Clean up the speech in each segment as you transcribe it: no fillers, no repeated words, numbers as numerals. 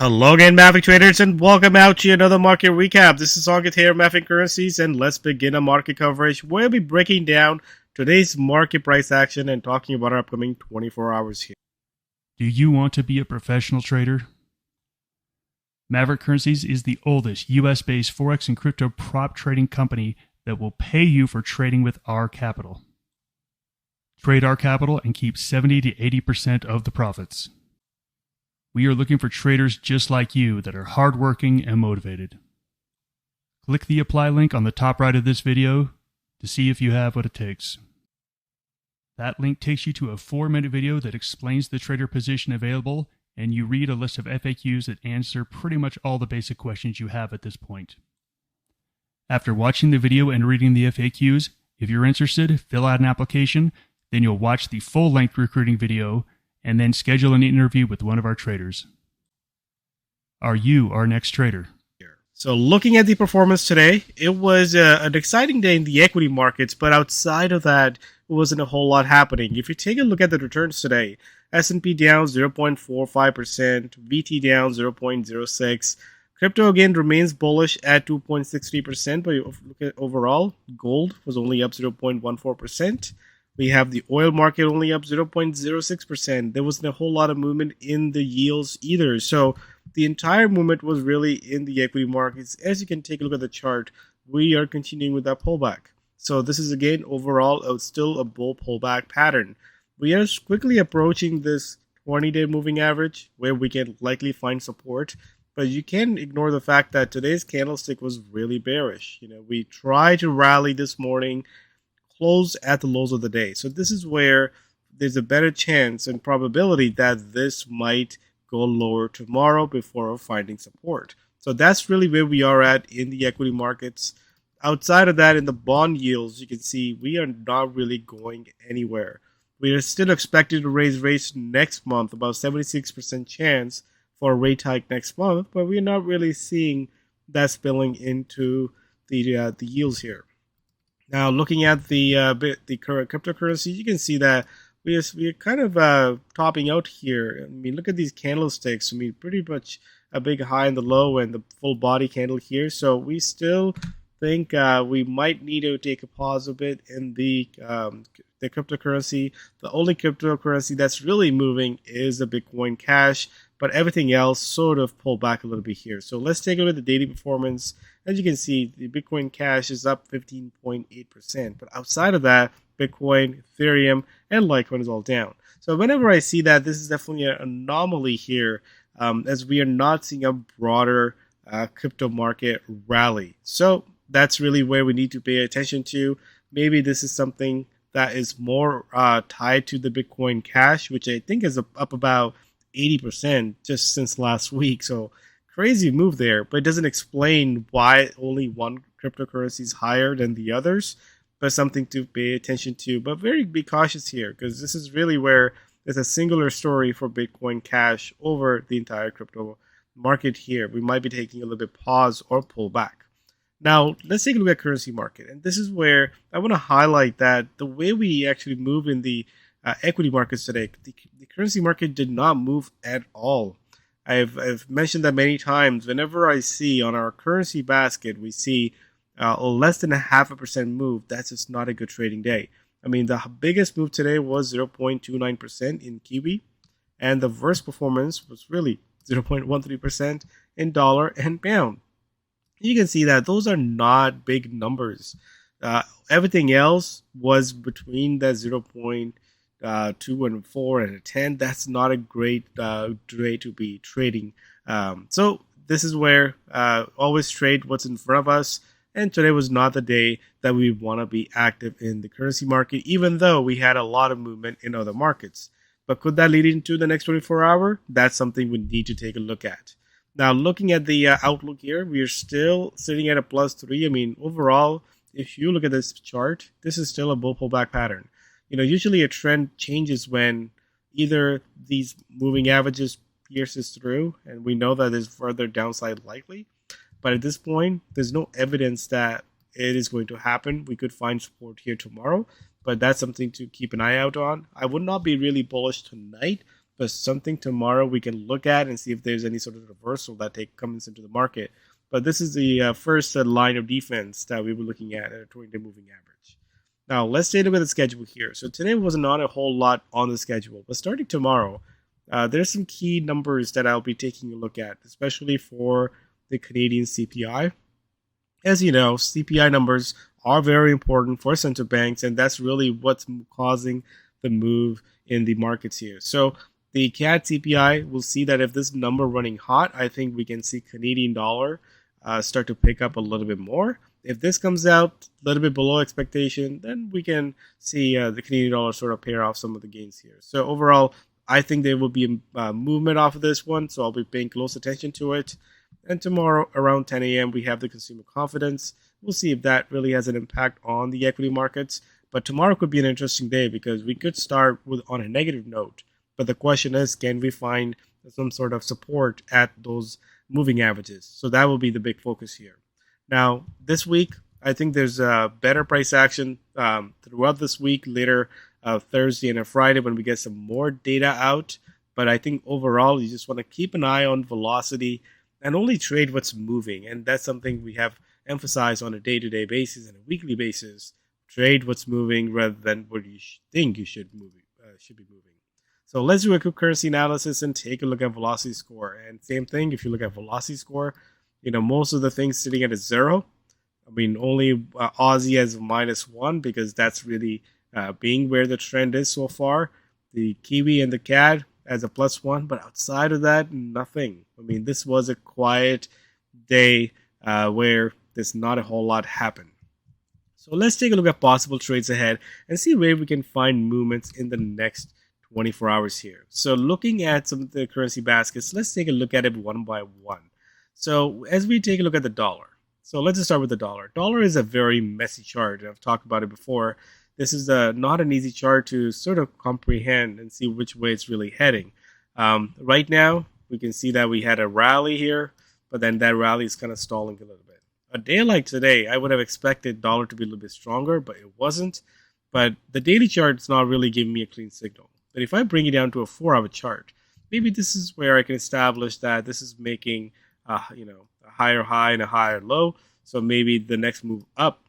Hello again, Maverick traders, and welcome out to another market recap. This is August here, Maverick Currencies, and let's begin a market coverage where we'll be breaking down today's market price action and talking about our upcoming 24 hours here. Do you want to be a professional trader? Maverick Currencies is the oldest US-based Forex and crypto prop trading company that will pay you for trading with our capital. Trade our capital and keep 70 to 80% of the profits. We are looking for traders just like you that are hardworking and motivated. Click the apply link on the top right of this video to see if you have what it takes. That link takes you to a 4-minute video that explains the trader position available, and you read a list of FAQs that answer pretty much all the basic questions you have at this point. After watching the video and reading the FAQs, if you're interested, fill out an application, then you'll watch the full-length recruiting video, and then schedule an interview with one of our traders. Are you our next trader? So looking at the performance today, it was an exciting day in the equity markets, but outside of that, it wasn't a whole lot happening. If you take a look at the returns today, S&P down 0.45%, VT down 0.06%. Crypto again remains bullish at 2.63%, but if you look at overall, gold was only up 0.14%. We have the oil market only up 0.06%. There wasn't a whole lot of movement in the yields either. So the entire movement was really in the equity markets. As you can take a look at the chart, we are continuing with that pullback. So this is again overall still a bull pullback pattern. We are quickly approaching this 20-day moving average where we can likely find support. But you can't ignore the fact that today's candlestick was really bearish. We tried to rally this morning, close at the lows of the day. So this is where there's a better chance and probability that this might go lower tomorrow before finding support. So that's really where we are at in the equity markets. Outside of that, in the bond yields, you can see we are not really going anywhere. We are still expected to raise rates next month, about 76% chance for a rate hike next month, but we're not really seeing that spilling into the yields here. Now, looking at the current cryptocurrency, you can see that we're kind of topping out here. I mean, look at these candlesticks. I mean, pretty much a big high in the low and the full body candle here. So we still think we might need to take a pause a bit in the cryptocurrency. The only cryptocurrency that's really moving is the Bitcoin Cash, but everything else sort of pulled back a little bit here. So let's take a look at the daily performance. As you can see, the Bitcoin Cash is up 15.8%. But outside of that, Bitcoin, Ethereum, and Litecoin is all down. So whenever I see that, this is definitely an anomaly here, as we are not seeing a broader crypto market rally. So that's really where we need to pay attention to. Maybe this is something that is more tied to the Bitcoin Cash, which I think is up about 80% just since last week. So crazy move there, but it doesn't explain why only one cryptocurrency is higher than the others, but something to pay attention to. But be cautious here, because this is really where there's a singular story for Bitcoin Cash over the entire crypto market here. We might be taking a little bit pause or pull back. Now, let's take a look at currency market. And this is where I want to highlight that the way we actually move in the equity markets today, the currency market did not move at all. I've mentioned that many times. Whenever I see on our currency basket, we see less than 0.5% move, that's just not a good trading day. I mean, the biggest move today was 0.29% in Kiwi, and the worst performance was really 0.13% in dollar and pound. You can see that those are not big numbers. Everything else was between that 0.2 and 4 and a 10. That's not a great day to be trading. So this is where always trade what's in front of us. And today was not the day that we want to be active in the currency market, even though we had a lot of movement in other markets. But could that lead into the next 24 hour? That's something we need to take a look at. Now, looking at the outlook here, we are still sitting at a +3. I mean, overall, if you look at this chart, this is still a bull pullback pattern. Usually a trend changes when either these moving averages pierces through, and we know that there's further downside likely. But at this point, there's no evidence that it is going to happen. We could find support here tomorrow, but that's something to keep an eye out on. I would not be really bullish tonight, but something tomorrow we can look at and see if there's any sort of reversal that comes into the market. But this is the first line of defense that we were looking at a 20-day moving average. Now, let's take a look at the schedule here. So today was not a whole lot on the schedule, but starting tomorrow, there's some key numbers that I'll be taking a look at, especially for the Canadian CPI. As you know, CPI numbers are very important for central banks, and that's really what's causing the move in the markets here. So the CAD CPI, we'll see that if this number running hot, I think we can see Canadian dollar start to pick up a little bit more. If this comes out a little bit below expectation, then we can see the Canadian dollar sort of pair off some of the gains here. So overall, I think there will be a movement off of this one, so I'll be paying close attention to it. And tomorrow around 10 a.m., we have the consumer confidence. We'll see if that really has an impact on the equity markets. But tomorrow could be an interesting day because we could start on a negative note. But the question is, can we find some sort of support at those moving averages? So that will be the big focus here. Now, this week, I think there's a better price action throughout this week, later Thursday and a Friday when we get some more data out. But I think overall, you just want to keep an eye on velocity and only trade what's moving. And that's something we have emphasized on a day-to-day basis and a weekly basis. Trade what's moving rather than what you think you should be moving. So let's do a quick currency analysis and take a look at velocity score. And same thing, if you look at velocity score, most of the things sitting at a 0. I mean, only Aussie as a -1 because that's really being where the trend is so far. The Kiwi and the CAD as a +1, but outside of that, nothing. I mean, this was a quiet day where there's not a whole lot happened. So let's take a look at possible trades ahead and see where we can find movements in the next 24 hours here. So looking at some of the currency baskets, let's take a look at it one by one. So as we take a look at the dollar, so let's just start with the dollar. Dollar is a very messy chart. I've talked about it before. This is not an easy chart to sort of comprehend and see which way it's really heading. Right now, we can see that we had a rally here, but then that rally is kind of stalling a little bit. A day like today, I would have expected dollar to be a little bit stronger, but it wasn't. But the daily chart is not really giving me a clean signal. But if I bring it down to a 4-hour chart, maybe this is where I can establish that this is making a higher high and a higher low. So maybe the next move up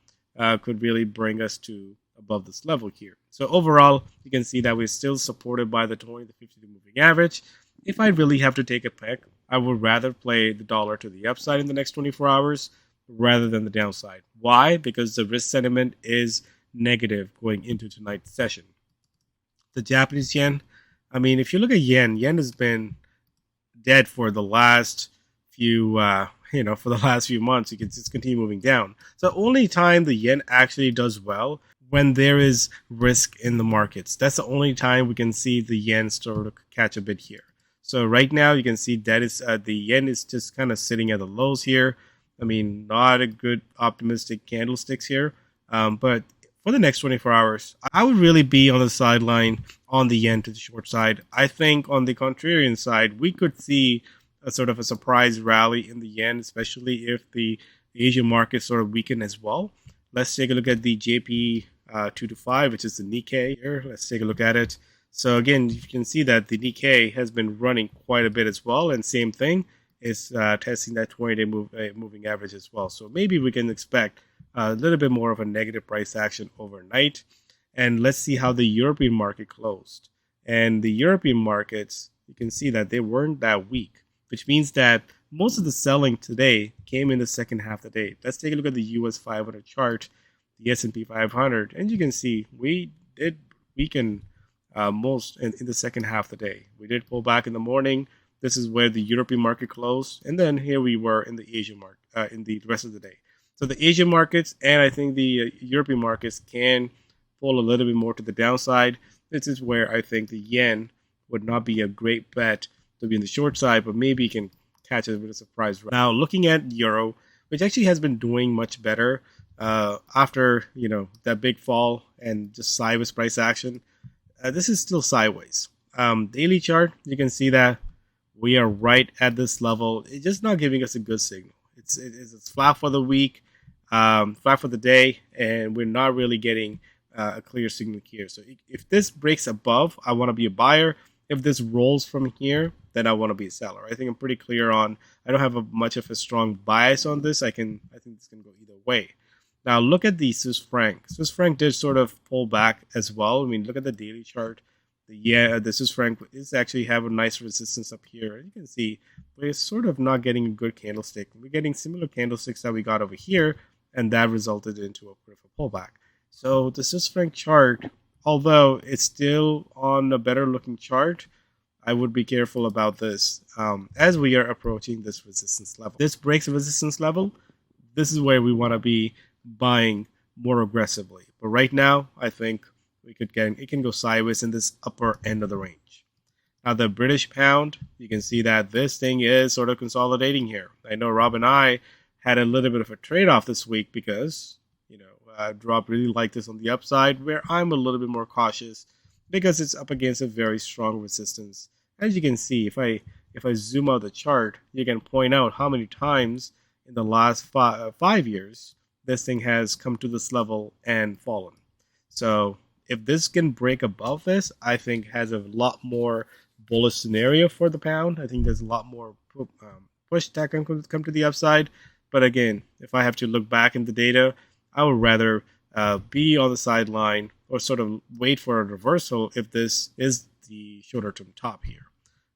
could really bring us to above this level here. So overall, you can see that we're still supported by the 20 to 50 moving average. If I really have to take a pick, I would rather play the dollar to the upside in the next 24 hours rather than the downside. Why? Because the risk sentiment is negative going into tonight's session. The Japanese yen, I mean, if you look at yen has been dead for the last few months. You can just continue moving down. So only time the yen actually does well when there is risk in the markets. That's the only time we can see the yen sort of catch a bit here. So right now you can see that is the yen is just kind of sitting at the lows here. I mean, not a good optimistic candlesticks here. But for the next 24 hours, I would really be on the sideline on the yen to the short side. I think on the contrarian side, we could see a sort of a surprise rally in the yen, especially if the Asian markets sort of weaken as well. Let's take a look at the JP 225, which is the Nikkei here. Let's take a look at it. So again, you can see that the Nikkei has been running quite a bit as well, and same thing is testing that 20-day moving average as well. So maybe we can expect a little bit more of a negative price action overnight. And let's see how the European market closed. And the European markets, you can see that they weren't that weak, which means that most of the selling today came in the second half of the day. Let's take a look at the US 500 chart, the S&P 500, and you can see we did weaken most in the second half of the day. We did pull back in the morning. This is where the European market closed, and then here we were in the Asian market in the rest of the day. So the Asian markets and I think the European markets can pull a little bit more to the downside. This is where I think the yen would not be a great bet to be in the short side, but maybe you can catch it with a surprise. Now, looking at euro, which actually has been doing much better after that big fall and just sideways price action. This is still sideways. Daily chart, you can see that we are right at this level. It's just not giving us a good signal. It's flat for the week, flat for the day, and we're not really getting a clear signal here. So if this breaks above, I want to be a buyer. If this rolls from here, then I want to be a seller. I think I'm pretty clear on. I don't have much of a strong bias on this. I think this can go either way. Now look at the Swiss franc. Swiss franc did sort of pull back as well. I mean, look at the daily chart. The Swiss franc is actually have a nice resistance up here. You can see we're sort of not getting a good candlestick. We're getting similar candlesticks that we got over here, and that resulted into a bit of a pullback. So the Swiss franc chart, although it's still on a better looking chart, I would be careful about this as we are approaching this resistance level. This breaks a resistance level. This is where we want to be buying more aggressively. But right now, I think it can go sideways in this upper end of the range. Now the British pound, you can see that this thing is sort of consolidating here. I know Rob and I had a little bit of a trade-off this week because Rob really liked this on the upside, where I'm a little bit more cautious because it's up against a very strong resistance. As you can see, if I zoom out the chart, you can point out how many times in the last 5 years this thing has come to this level and fallen. So if this can break above this, I think has a lot more bullish scenario for the pound. I think there's a lot more push that can come to the upside. But again, if I have to look back in the data, I would rather be on the sideline or sort of wait for a reversal if this is the shorter term top here.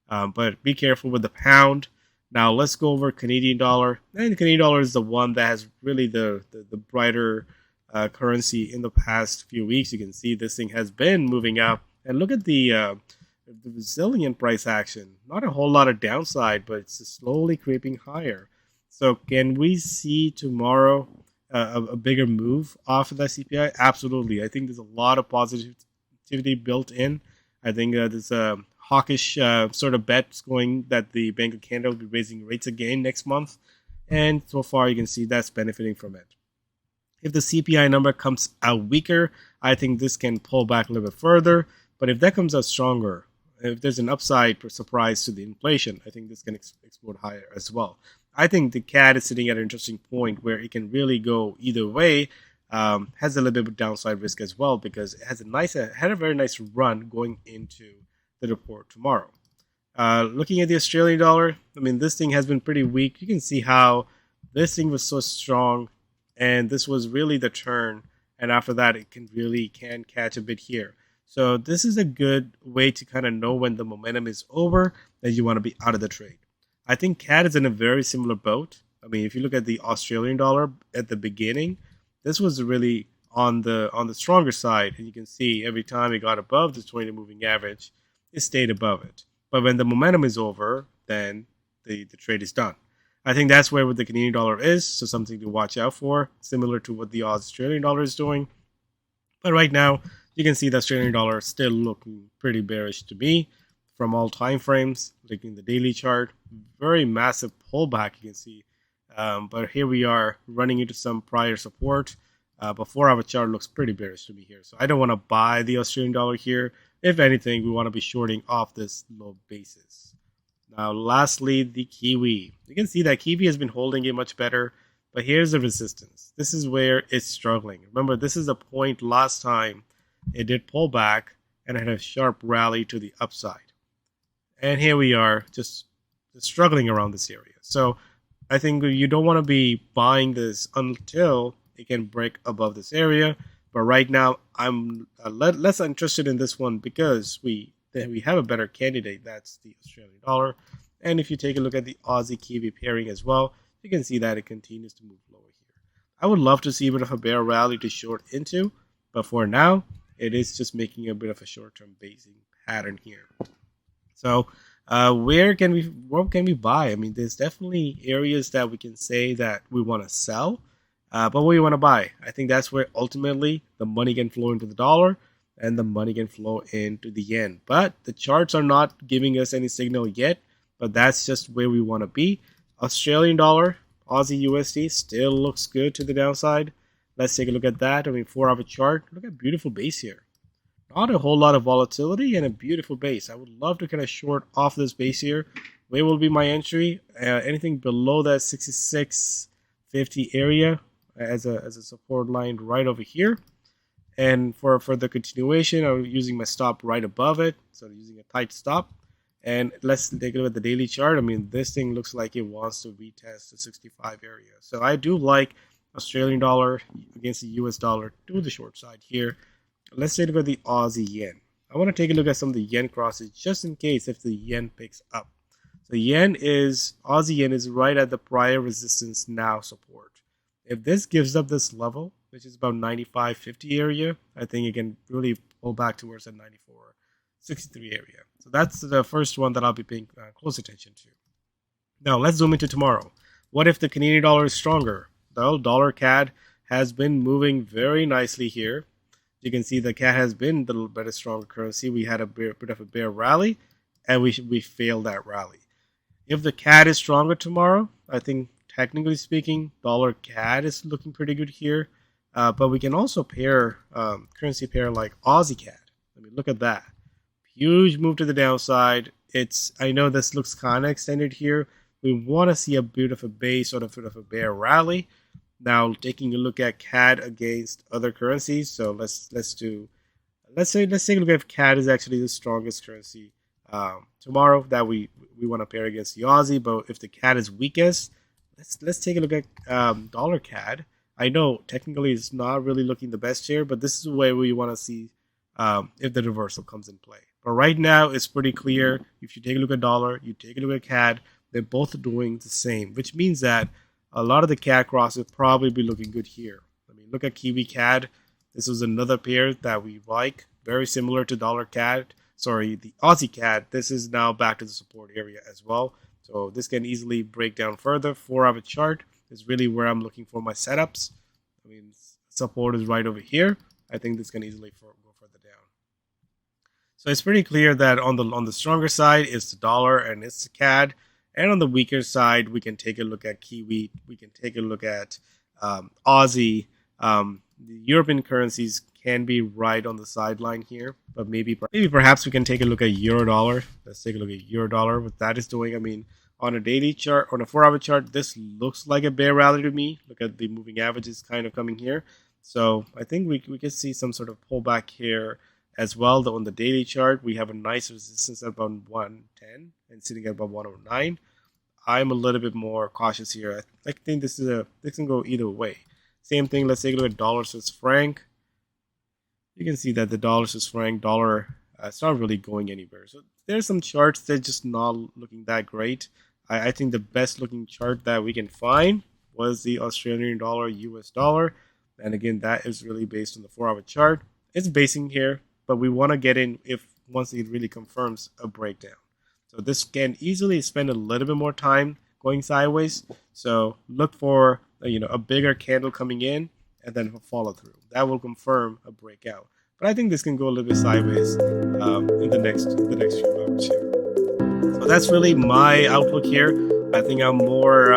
But be careful with the pound. Now let's go over Canadian dollar. And the Canadian dollar is the one that has really the brighter currency in the past few weeks. You can see this thing has been moving up. And look at the resilient price action. Not a whole lot of downside, but it's slowly creeping higher. So can we see tomorrow a bigger move off of that CPI? Absolutely. I think there's a lot of positivity built in. I think there's a hawkish sort of bets going that the Bank of Canada will be raising rates again next month. And so far, you can see that's benefiting from it. If the CPI number comes out weaker, I think this can pull back a little bit further. But if that comes out stronger, if there's an upside surprise to the inflation, I think this can explode higher as well. I think the CAD is sitting at an interesting point where it can really go either way. Has a little bit of downside risk as well because it has had a very nice run going into the report tomorrow. Looking at the Australian dollar, I mean, this thing has been pretty weak. You can see how this thing was so strong, and this was really the turn. And after that, it can catch a bit here. So this is a good way to kind of know when the momentum is over that you want to be out of the trade. I think CAD is in a very similar boat. I mean, if you look at the Australian dollar at the beginning, this was really on the stronger side, and you can see every time it got above the 20 moving average, it stayed above it. But when the momentum is over, then the trade is done. I think that's where what the Canadian dollar is, so something to watch out for, similar to what the Australian dollar is doing. But right now, you can see the Australian dollar still looking pretty bearish to me from all time frames. Looking at the daily chart, very massive pullback you can see. But here we are running into some prior support. But 4-hour chart looks pretty bearish to me here. So I don't want to buy the Australian dollar here. If anything, we want to be shorting off this low basis. Now, lastly, the Kiwi. You can see that Kiwi has been holding it much better. But here's the resistance. This is where it's struggling. Remember, this is the point last time it did pull back and it had a sharp rally to the upside. And here we are just struggling around this area. So I think you don't want to be buying this until it can break above this area. But right now, I'm less interested in this one because we have a better candidate. That's the Australian dollar. And if you take a look at the Aussie Kiwi pairing as well, you can see that it continues to move lower here. I would love to see a bit of a bear rally to short into, but for now, it is just making a bit of a short-term basing pattern here. So what can we buy? I mean, there's definitely areas that we can say that we want to sell, but what we want to buy. I think that's where ultimately the money can flow into the dollar and the money can flow into the yen. But the charts are not giving us any signal yet, but that's just where we want to be. Australian dollar, Aussie USD still looks good to the downside. Let's take a look at that. I mean, 4-hour chart. Look at beautiful base here. Not a whole lot of volatility and a beautiful base. I would love to kind of short off this base here. Where will be my entry? Anything below that 66.50 area as a support line right over here. And for the continuation, I'm using my stop right above it, so using a tight stop. And let's take a look at the daily chart. I mean, this thing looks like it wants to retest the 65 area. So I do like Australian dollar against the US dollar to the short side here. Let's take a look at the Aussie yen. I want to take a look at some of the yen crosses just in case if the yen picks up. So Aussie yen is right at the prior resistance now support. If this gives up this level, which is about 95.50 area, I think it can really pull back towards that 94.63 area. So that's the first one that I'll be paying close attention to. Now let's zoom into tomorrow. What if the Canadian dollar is stronger? The dollar CAD has been moving very nicely here. You can see the CAD has been the little bit stronger currency. We had a bit of a bear rally, and we failed that rally. If the CAD is stronger tomorrow, I think technically speaking, dollar CAD is looking pretty good here. But we can also pair currency pair like Aussie CAD. I mean, look at that. Huge move to the downside. I know this looks kind of extended here. We want to see a bit of a base, sort of a bear rally. Now taking a look at CAD against other currencies. So let's take a look at if CAD is actually the strongest currency tomorrow that we want to pair against the Aussie. But if the CAD is weakest, let's take a look at dollar CAD. I know technically it's not really looking the best here, but this is the way we want to see if the reversal comes in play. But right now it's pretty clear. If you take a look at dollar, you take a look at CAD, they're both doing the same, which means that a lot of the CAD cross will probably be looking good here. I mean, look at Kiwi CAD. This was another pair that we like, very similar to dollar CAD. Sorry, the Aussie CAD. This is now back to the support area as well. So this can easily break down further. 4-hour chart is really where I'm looking for my setups. I mean, support is right over here. I think this can easily go further down. So it's pretty clear that on the stronger side is the dollar and it's the CAD. And on the weaker side, we can take a look at Kiwi. We can take a look at Aussie. The European currencies can be right on the sideline here, but maybe perhaps we can take a look at euro dollar. Let's take a look at euro dollar, what that is doing. I mean, on a daily chart, on a 4-hour chart, this looks like a bear rally to me. Look at the moving averages kind of coming here. So I think we could see some sort of pullback here as well. Though on the daily chart, we have a nice resistance at about 110 and sitting at about 109. I'm a little bit more cautious here. I think this can go either way. Same thing. Let's take a look at dollar Swiss franc. You can see that the dollar Swiss franc dollar it's not really going anywhere. So there's some charts that are just not looking that great. I think the best looking chart that we can find was the Australian dollar US dollar, and again that is really based on the 4-hour chart. It's basing here, but we want to get in if once it really confirms a breakdown. So this can easily spend a little bit more time going sideways. So look for a bigger candle coming in and then follow through. That will confirm a breakout. But I think this can go a little bit sideways in the next few hours here. So that's really my outlook here. I think I'm more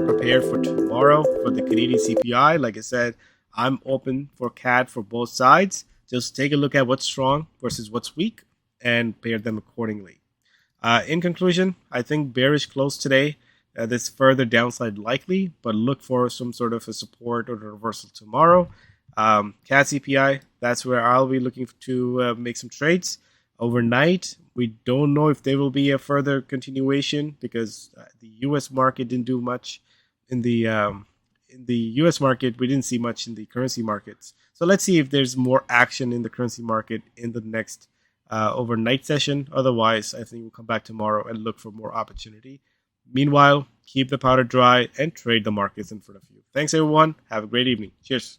prepared for tomorrow for the Canadian CPI. Like I said, I'm open for CAD for both sides. Just take a look at what's strong versus what's weak and pair them accordingly. In conclusion, I think bearish close today. There's further downside likely, but look for some sort of a support or a reversal tomorrow. CAD CPI, that's where I'll be looking to make some trades. Overnight, we don't know if there will be a further continuation because the U.S. market didn't do much. In the U.S. market, we didn't see much in the currency markets. So let's see if there's more action in the currency market in the next overnight session. Otherwise, I think we'll come back tomorrow and look for more opportunity. Meanwhile, keep the powder dry and trade the markets in front of you. Thanks, everyone. Have a great evening. Cheers.